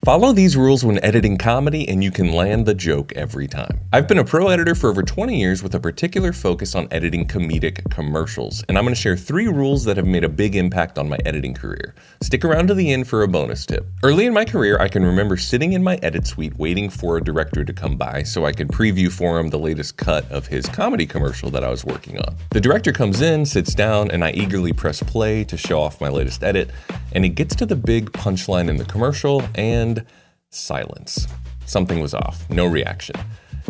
Follow these rules when editing comedy and you can land the joke every time. I've been a pro editor for over 20 years with a particular focus on editing comedic commercials, and I'm going to share 3 rules that have made a big impact on my editing career. Stick around to the end for a bonus tip. Early in my career, I can remember sitting in my edit suite waiting for a director to come by so I could preview for him the latest cut of his comedy commercial that I was working on. The director comes in, sits down, and I eagerly press play to show off my latest edit, and it gets to the big punchline in the commercial, and silence. Something was off, no reaction.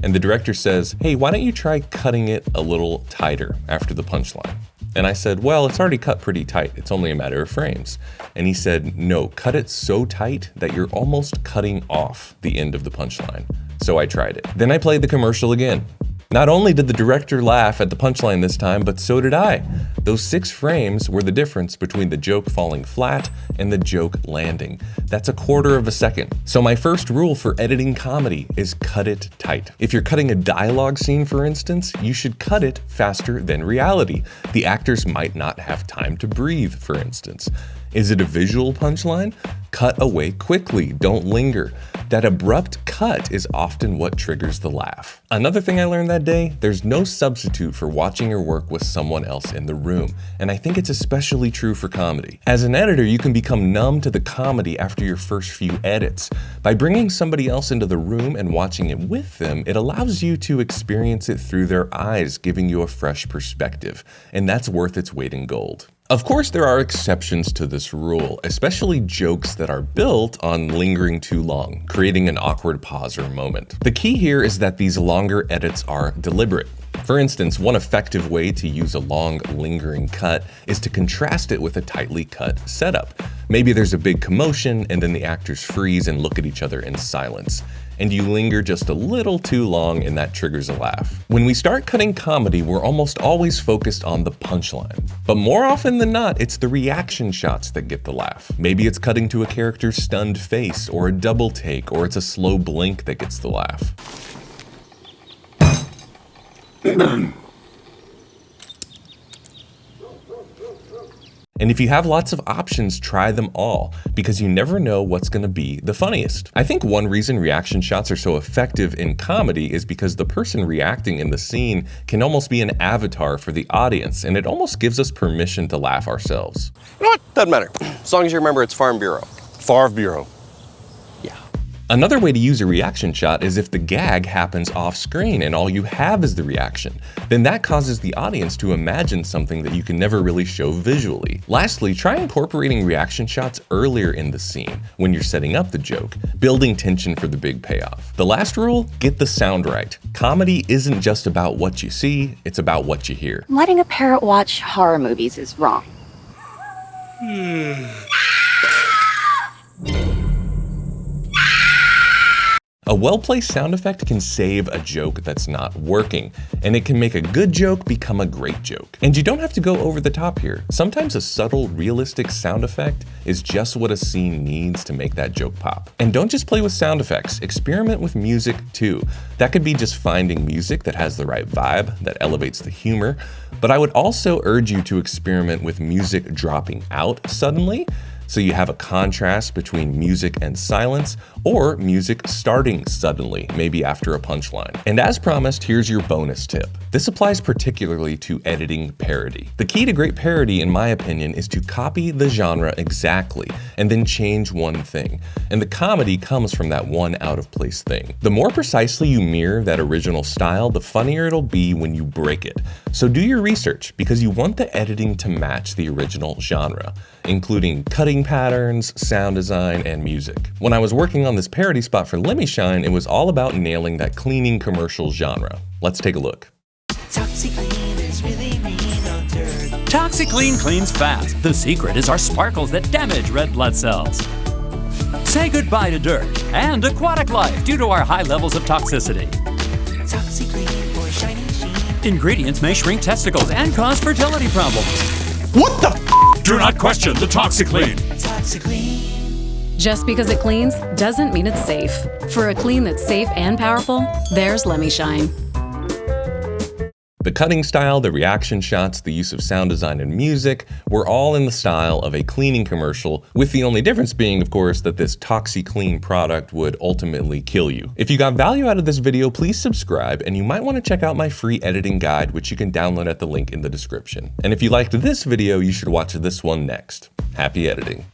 And the director says, "Hey, why don't you try cutting it a little tighter after the punchline?" And I said, "Well, it's already cut pretty tight. It's only a matter of frames." And he said, "No, cut it so tight that you're almost cutting off the end of the punchline." So I tried it. Then I played the commercial again. Not only did the director laugh at the punchline this time, but so did I. Those 6 frames were the difference between the joke falling flat and the joke landing. That's a quarter of a second. So my first rule for editing comedy is cut it tight. If you're cutting a dialogue scene, for instance, you should cut it faster than reality. The actors might not have time to breathe, for instance. Is it a visual punchline? Cut away quickly, don't linger. That abrupt cut is often what triggers the laugh. Another thing I learned that day, there's no substitute for watching your work with someone else in the room, and I think it's especially true for comedy. As an editor, you can become numb to the comedy after your first few edits. By bringing somebody else into the room and watching it with them, it allows you to experience it through their eyes, giving you a fresh perspective, and that's worth its weight in gold. Of course, there are exceptions to this rule, especially jokes that are built on lingering too long, creating an awkward pause or moment. The key here is that these longer edits are deliberate. For instance, one effective way to use a long, lingering cut is to contrast it with a tightly cut setup. Maybe there's a big commotion and then the actors freeze and look at each other in silence. And you linger just a little too long and that triggers a laugh. When we start cutting comedy, we're almost always focused on the punchline. But more often than not, it's the reaction shots that get the laugh. Maybe it's cutting to a character's stunned face, or a double take, or it's a slow blink that gets the laugh. And if you have lots of options, try them all, because you never know what's going to be the funniest. I think one reason reaction shots are so effective in comedy is because the person reacting in the scene can almost be an avatar for the audience, and it almost gives us permission to laugh ourselves. You know what? Doesn't matter. As long as you remember it's Farm Bureau. Farm Bureau. Yeah. Another way to use a reaction shot is if the gag happens off screen and all you have is the reaction. Then that causes the audience to imagine something that you can never really show visually. Lastly, try incorporating reaction shots earlier in the scene when you're setting up the joke, building tension for the big payoff. The last rule, get the sound right. Comedy isn't just about what you see, it's about what you hear. Letting a parrot watch horror movies is wrong. A well-placed sound effect can save a joke that's not working, and it can make a good joke become a great joke. And you don't have to go over the top here. Sometimes a subtle, realistic sound effect is just what a scene needs to make that joke pop. And don't just play with sound effects, experiment with music too. That could be just finding music that has the right vibe, that elevates the humor, but I would also urge you to experiment with music dropping out suddenly, so you have a contrast between music and silence, or music starting suddenly, maybe after a punchline. And as promised, here's your bonus tip. This applies particularly to editing parody. The key to great parody, in my opinion, is to copy the genre exactly, and then change one thing. And the comedy comes from that one out-of-place thing. The more precisely you mirror that original style, the funnier it'll be when you break it. So do your research, because you want the editing to match the original genre, including cutting patterns, sound design, and music. When I was working on this parody spot for Let Me Shine, it was all about nailing that cleaning commercial genre. Let's take a look. ToxiClean cleans fast. The secret is our sparkles that damage red blood cells. Say goodbye to dirt and aquatic life due to our high levels of toxicity. Ingredients may shrink testicles and cause fertility problems. What the f? Do not question the ToxiClean. Just because it cleans doesn't mean it's safe. For a clean that's safe and powerful, there's Let Me Shine. The cutting style, the reaction shots, the use of sound design and music were all in the style of a cleaning commercial, with the only difference being, of course, that this ToxiClean product would ultimately kill you. If you got value out of this video, please subscribe, and you might want to check out my free editing guide, which you can download at the link in the description. And if you liked this video, you should watch this one next. Happy editing.